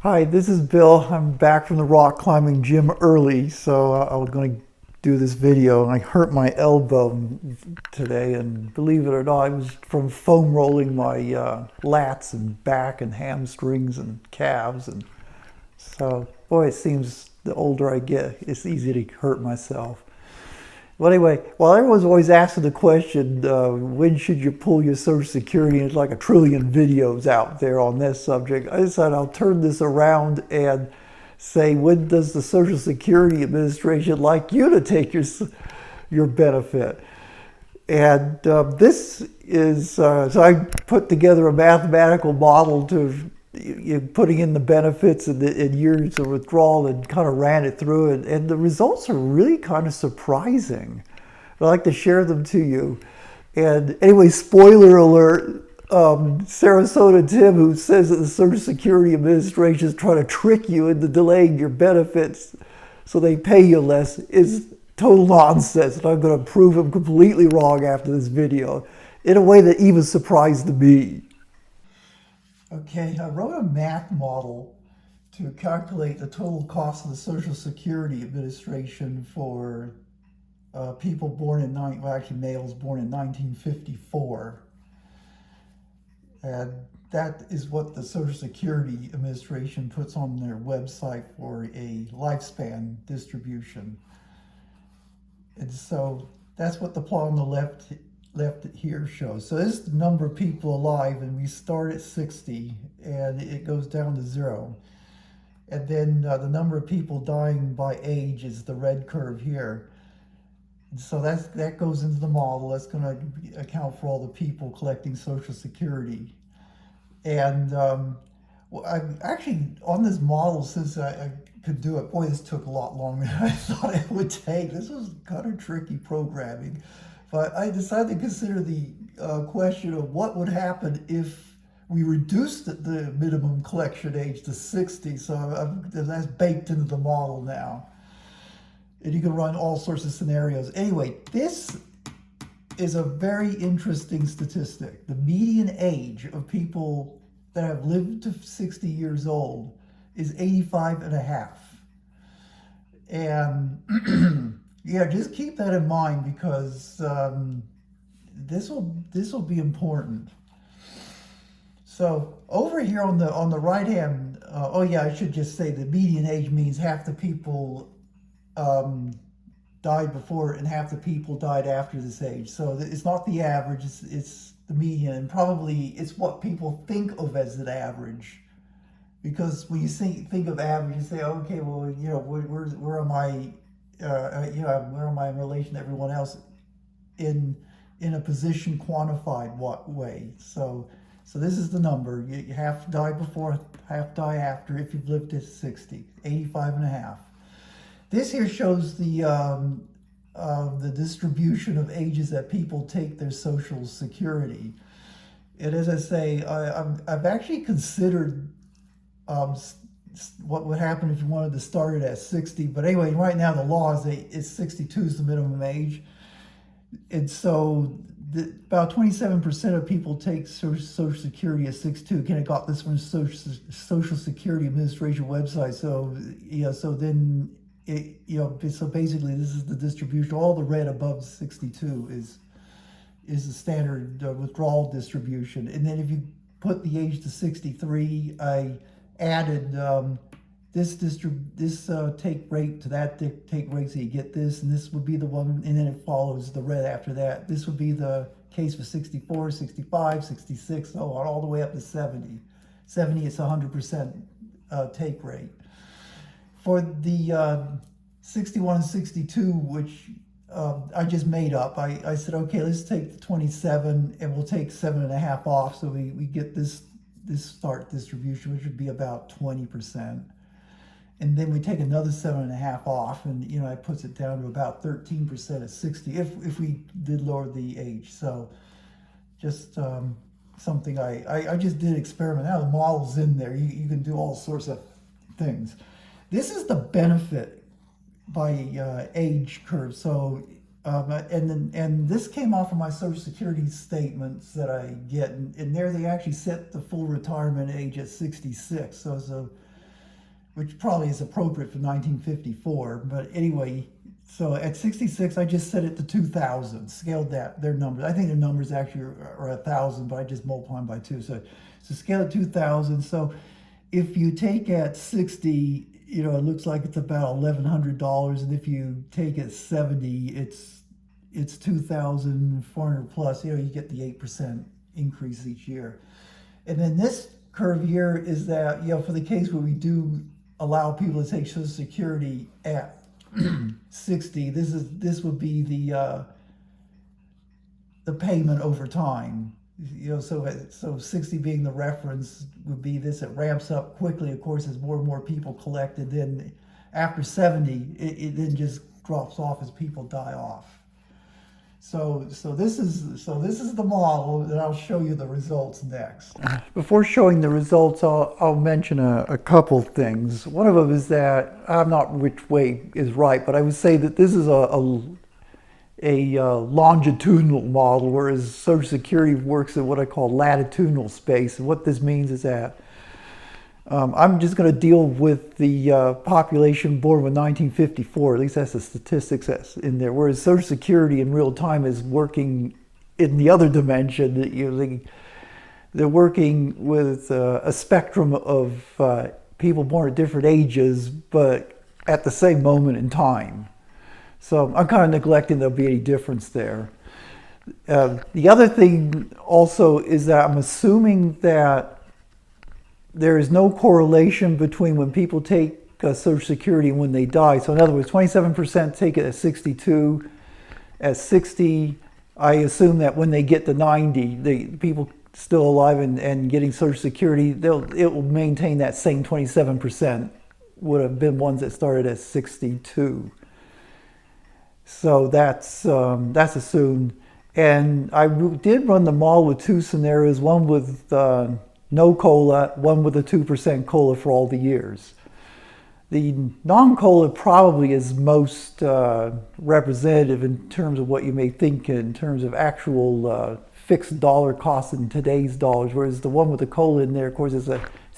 Hi, this is Bill. I'm back from the rock climbing gym early, so I was going to do this video. I hurt my elbow today, and believe it or not, it was from foam rolling my lats and back and hamstrings and calves. And so, boy, it seems the older I get, it's easy to hurt myself. Well, anyway, while everyone's always asking the question, when should you pull your Social Security? And there's like a trillion videos out there on this subject. I decided I'll turn this around and say, when does the Social Security Administration like you to take your benefit? And this is, so I put together a mathematical model to putting in the benefits and years of withdrawal and kind of ran it through it. And the results are really kind of surprising. I'd like to share them to you. And anyway, spoiler alert, Sarasota Tim, who says that the Social Security Administration is trying to trick you into delaying your benefits so they pay you less, is total nonsense. And I'm going to prove him completely wrong after this video in a way that even surprised me. Okay, I wrote a math model to calculate the total cost of the Social Security Administration for people born in, well, actually males born in 1954. And that is what the Social Security Administration puts on their website for a lifespan distribution. And so that's what the plot on the left here shows. So this is the number of people alive, and we start at 60 and it goes down to 0. And then the number of people dying by age is the red curve here. And so that goes into the model. That's going to account for all the people collecting Social Security. And well, I'm actually on this model, since I could do it. Boy, this took a lot longer than I thought it would take. This was kind of tricky programming. But I decided to consider the question of what would happen if we reduced the minimum collection age to 60. So that's baked into the model now. And you can run all sorts of scenarios. Anyway, this is a very interesting statistic. The median age of people that have lived to 60 years old is 85 and a half. And yeah, just keep that in mind, because this will be important. So over here on the right hand, oh yeah, I should just say the median age means half the people died before and half the people died after this age. So it's not the average; it's the median, and probably it's what people think of as an average. Because when you think of average, you say, okay, well, you know, where am I? Where am I in relation to everyone else in a position quantified what way? So this is the number. You half die before, half die after if you've lived to 60, 85 and a half. This here shows the distribution of ages that people take their Social Security. And as I say, I've actually considered what would happen if you wanted to start it at 60. But anyway, right now the law is 62 is the minimum age. And so about 27% of people take Social Security at 62. Again, I got this from Social Security Administration website. So, yeah, so then, so basically this is the distribution. All the red above 62 is the standard withdrawal distribution. And then if you put the age to 63, I added this take rate to that take rate, so you get this, and this would be the one, and then it follows the red after that. This would be the case for 64, 65, 66, so on, all the way up to 70. 70 is 100% take rate. For the 61 and 62, which I just made up, I said, okay, let's take the 27 and we'll take 7.5 off, so we get this start distribution, which would be about 20%. And then we take another 7.5 off, and it puts it down to about 13% at 60 if we did lower the age. So just something I just did experiment. Now the model's in there. You can do all sorts of things. This is the benefit by age curve. So and this came off of my Social Security statements that I get, and there they actually set the full retirement age at 66. So which probably is appropriate for 1954. But anyway, so at 66, I just set it to 2,000, scaled their numbers. I think their numbers actually are 1,000, but I just multiply them by 2. So scale it 2,000. So if you take at 60, it looks like it's about $1,100, and if you take it 70, it's 2,400 plus. You get the 8% increase each year. And then this curve here is that, for the case where we do allow people to take Social Security at 60, this would be the payment over time. So 60 being the reference would be this. It ramps up quickly, of course, as more and more people collect, and then after 70, it then just drops off as people die off. So this is the model, and I'll show you the results next. Before showing the results, I'll mention a couple things. One of them is that I'm not which way is right, but I would say that this is a longitudinal model, whereas Social Security works in what I call latitudinal space. And what this means is that I'm just going to deal with the population born in 1954. At least that's the statistics that's in there. Whereas Social Security in real time is working in the other dimension. They're working with a spectrum of people born at different ages, but at the same moment in time. So I'm kind of neglecting there'll be any difference there. The other thing also is that I'm assuming that there is no correlation between when people take Social Security and when they die. So in other words, 27% take it at 62. At 60, I assume that when they get to 90, the people still alive and getting Social Security, it will maintain that same 27% would have been ones that started at 62. So that's assumed. And I did run the model with two scenarios, one with no COLA, one with a 2% COLA for all the years. The non-COLA probably is most representative in terms of what you may think in terms of actual fixed dollar costs in today's dollars, whereas the one with the COLA in there, of course, it's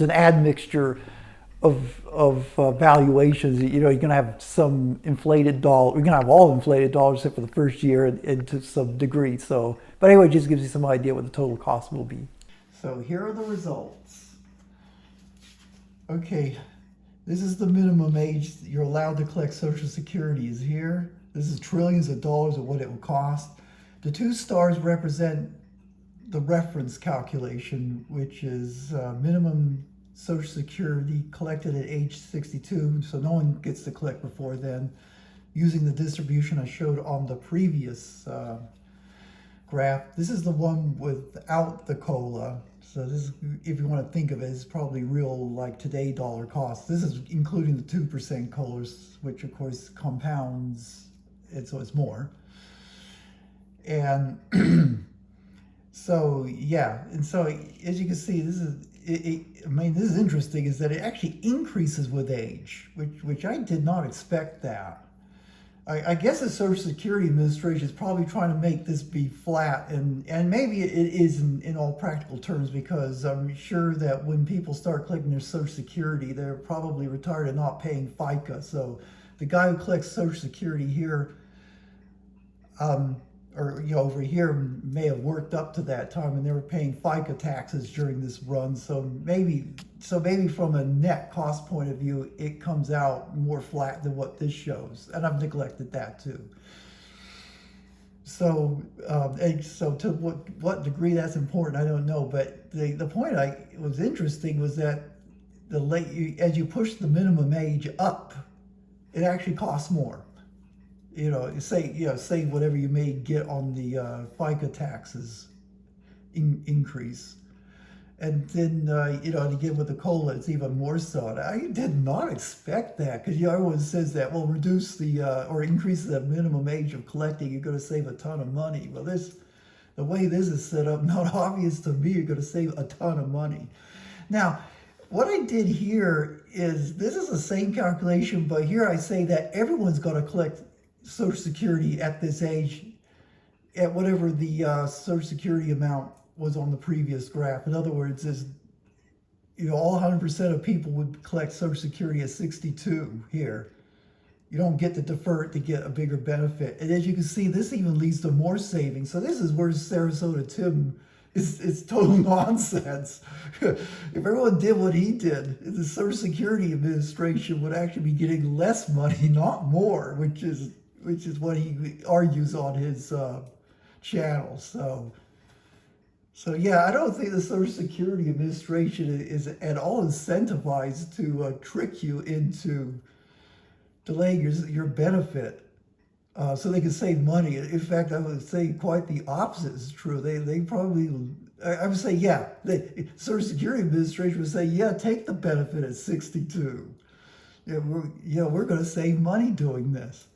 an admixture of valuations. You're going to have some inflated dollar. You're going to have all inflated dollars except for the first year and to some degree. So, but anyway, it just gives you some idea what the total cost will be. So here are the results. Okay, this is the minimum age you're allowed to collect Social Security is here. This is trillions of dollars of what it will cost. The two stars represent the reference calculation, which is minimum Social Security collected at age 62, so no one gets to collect before then, using the distribution I showed on the previous graph. This is the one without the COLA. So this is, if you want to think of it, is probably real like today dollar cost. This is including the 2% COLAs, which of course compounds, so it's more. And so yeah, and so as you can see, this is this is interesting, is that it actually increases with age, which I did not expect that. I guess the Social Security Administration is probably trying to make this be flat, and maybe it is in all practical terms, because I'm sure that when people start collecting their Social Security, they're probably retired and not paying FICA. So the guy who collects Social Security here, or over here, may have worked up to that time and they were paying FICA taxes during this run. So maybe from a net cost point of view, it comes out more flat than what this shows. And I've neglected that too. So, so to what degree that's important, I don't know. But the point was interesting was that as you push the minimum age up, it actually costs more. Say whatever you may get on the FICA taxes increase. And then, and again with the COLA, it's even more so. And I did not expect that, because everyone says that, well, reduce or increase the minimum age of collecting, you're going to save a ton of money. Well, the way this is set up, not obvious to me you're going to save a ton of money. Now, what I did here is, this is the same calculation, but here I say that everyone's going to collect Social Security at this age, at whatever the Social Security amount was on the previous graph. In other words, all 100% of people would collect Social Security at 62 here. You don't get to defer it to get a bigger benefit. And as you can see, this even leads to more savings. So this is where Sarasota Tim is total nonsense. If everyone did what he did, the Social Security Administration would actually be getting less money, not more, which is what he argues on his channel. So yeah, I don't think the Social Security Administration is at all incentivized to trick you into delaying your benefit so they can save money. In fact, I would say quite the opposite is true. They probably, I would say, yeah, the Social Security Administration would say, yeah, take the benefit at 62. We're going to save money doing this.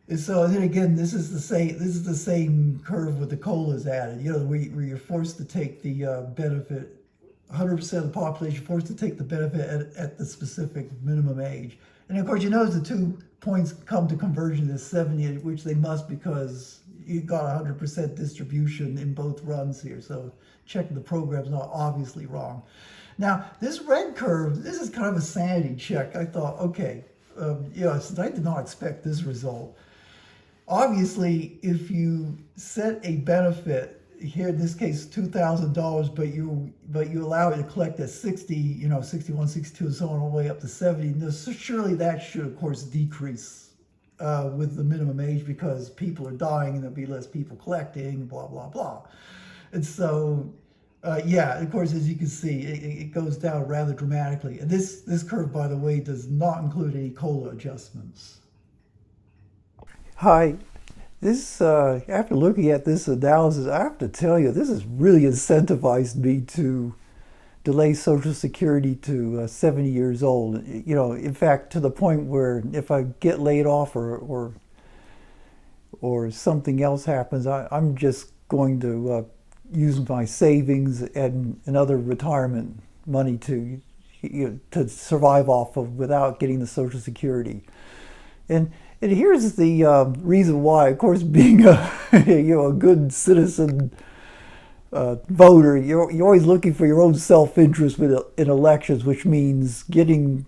And so then again, this is the same curve with the COLAs added. Where you're forced to take the benefit. 100% of the population forced to take the benefit at the specific minimum age. And of course, you notice the 2 points come to conversion to 70, which they must because you got 100% distribution in both runs here. So checking the program's not obviously wrong. Now, this red curve, this is kind of a sanity check. I thought, okay, since I did not expect this result. Obviously, if you set a benefit, here in this case $2,000, but you allow it to collect at 60, 61, 62, and so on all the way up to 70. So surely that should, of course, decrease with the minimum age because people are dying and there'll be less people collecting, blah, blah, blah. And so, yeah, of course, as you can see, it goes down rather dramatically. And this curve, by the way, does not include any COLA adjustments. Hi. After looking at this analysis, I have to tell you, this has really incentivized me to delay Social Security to 70 years old. In fact, to the point where if I get laid off or something else happens, I'm just going to use my savings and other retirement money to survive off of without getting the Social Security. And here's the reason why. Of course, being a a good citizen voter, you're always looking for your own self-interest in elections, which means getting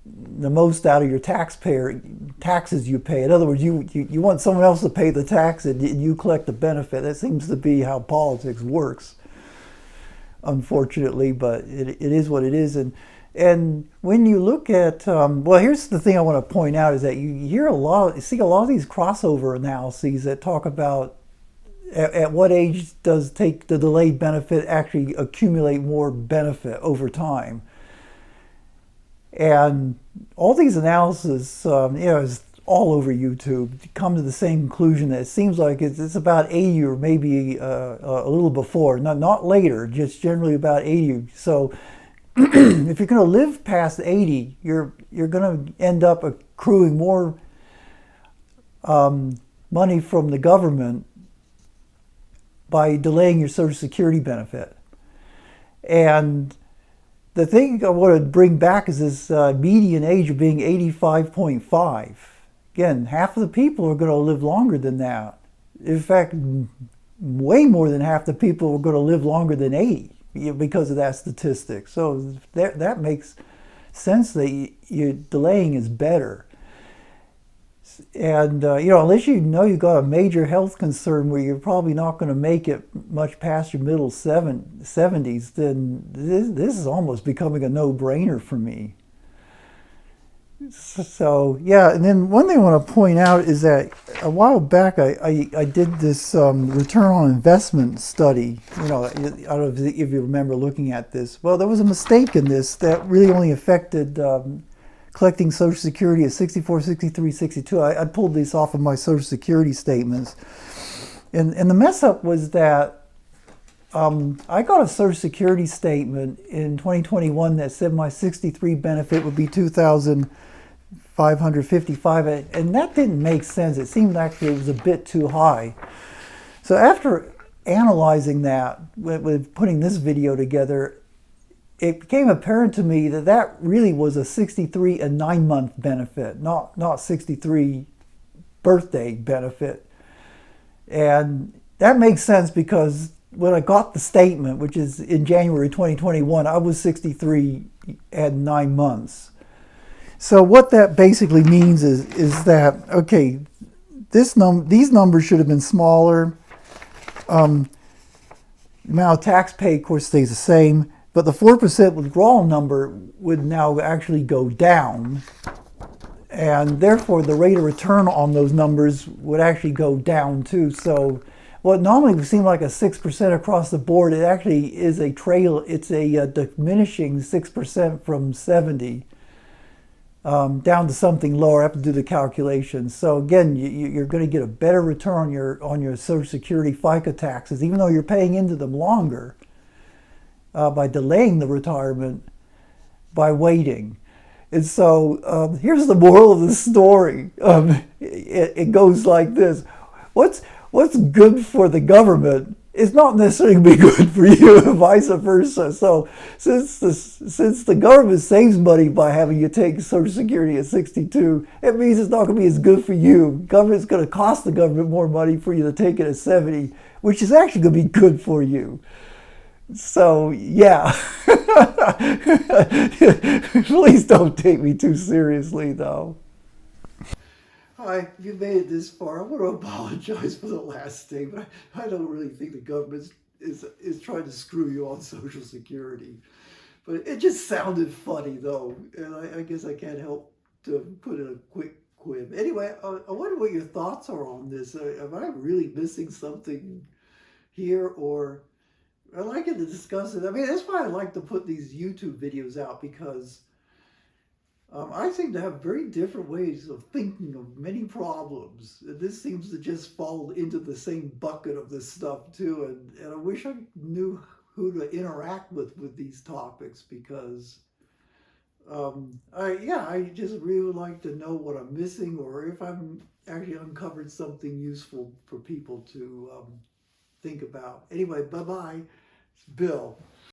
the most out of your taxes you pay. In other words, you want someone else to pay the tax and you collect the benefit. That seems to be how politics works, unfortunately, but it is what it is. And when you look at, well, here's the thing I want to point out is that you see a lot of these crossover analyses that talk about at what age does take the delayed benefit actually accumulate more benefit over time. And all these analyses, is all over YouTube, come to the same conclusion that it seems like it's about 80 or maybe a little before, not later, just generally about 80. So if you're going to live past 80, you're going to end up accruing more money from the government by delaying your Social Security benefit. And the thing I want to bring back is this median age of being 85.5. Again, half of the people are going to live longer than that. In fact, way more than half the people are going to live longer than 80. Because of that statistic. So that makes sense that you're delaying is better. And, unless you've got a major health concern where you're probably not going to make it much past your middle 70s, then this is almost becoming a no-brainer for me. So, yeah, and then one thing I want to point out is that a while back I did this return on investment study. I don't know if you remember looking at this. Well, there was a mistake in this that really only affected collecting Social Security at 64, 63, 62. I pulled these off of my Social Security statements. And the mess up was that I got a Social Security statement in 2021 that said my 63 benefit would be $2,555, and that didn't make sense. It seemed actually it was a bit too high. So after analyzing that, with putting this video together, it became apparent to me that that really was a 63 and 9-month benefit, not 63 birthday benefit. And that makes sense because when I got the statement, which is in January 2021, I was 63 and 9 months. So what that basically means is that, okay, these numbers should have been smaller. The amount of tax paid, of course, stays the same, but the 4% withdrawal number would now actually go down, and therefore the rate of return on those numbers would actually go down too. So what normally would seem like a 6% across the board, it actually is a trail. It's a diminishing 6% from 70 down to something lower. I have to do the calculations. So again, you're going to get a better return on your Social Security FICA taxes, even though you're paying into them longer by delaying the retirement, by waiting. And so here's the moral of the story. It goes like this: what's good for the government is not necessarily going to be good for you, and vice versa. So since the government saves money by having you take Social Security at 62, it means it's not going to be as good for you. Government's going to cost the government more money for you to take it at 70, which is actually going to be good for you. So yeah, please don't take me too seriously though. Hi, if you made it this far, I want to apologize for the last statement. I don't really think the government is trying to screw you on Social Security. But it just sounded funny though, and I guess I can't help to put in a quick quib. Anyway, I wonder what your thoughts are on this. Am I really missing something here, or I like it to discuss it? I mean, that's why I like to put these YouTube videos out, because I seem to have very different ways of thinking of many problems. And this seems to just fall into the same bucket of this stuff too. And I wish I knew who to interact with these topics, because I just really would like to know what I'm missing, or if I'm actually uncovered something useful for people to think about. Anyway, bye-bye. It's Bill.